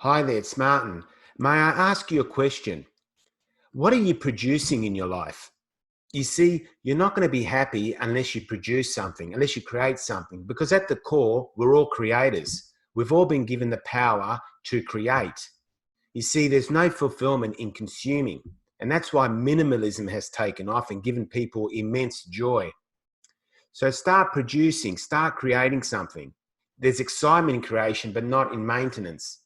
Hi there, it's Martin. May I ask you a question? What are you producing in your life? You see, you're not going to be happy unless you produce something, unless you create something, because at the core, we're all creators. We've all been given the power to create. You see, there's no fulfillment in consuming, and that's why minimalism has taken off and given people immense joy. So start producing, start creating something. There's excitement in creation, but not in maintenance.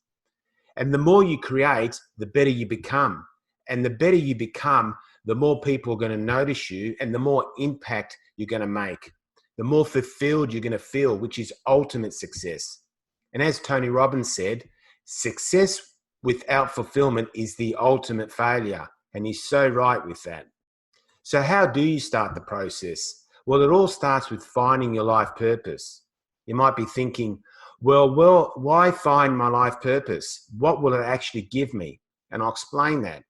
And the more you create, the better you become. And the better you become, the more people are going to notice you and the more impact you're going to make. The more fulfilled you're going to feel, which is ultimate success. And as Tony Robbins said, success without fulfillment is the ultimate failure. And he's so right with that. So how do you start the process? Well, it all starts with finding your life purpose. You might be thinking, well, why find my life purpose? What will it actually give me? And I'll explain that.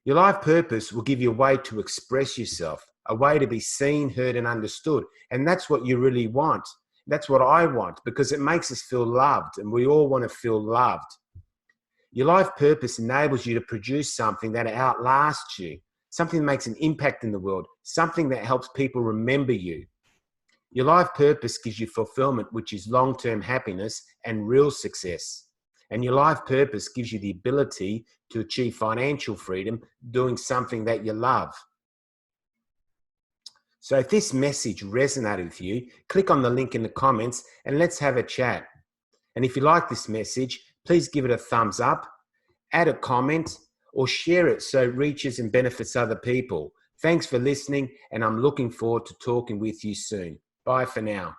Your life purpose will give you a way to express yourself, a way to be seen, heard, and understood. And that's what you really want. That's what I want, because it makes us feel loved, and we all want to feel loved. Your life purpose enables you to produce something that outlasts you, something that makes an impact in the world, something that helps people remember you. Your life purpose gives you fulfillment, which is long-term happiness and real success. And your life purpose gives you the ability to achieve financial freedom doing something that you love. So if this message resonated with you, click on the link in the comments and let's have a chat. And if you like this message, please give it a thumbs up, add a comment, or share it so it reaches and benefits other people. Thanks for listening, and I'm looking forward to talking with you soon. Bye for now.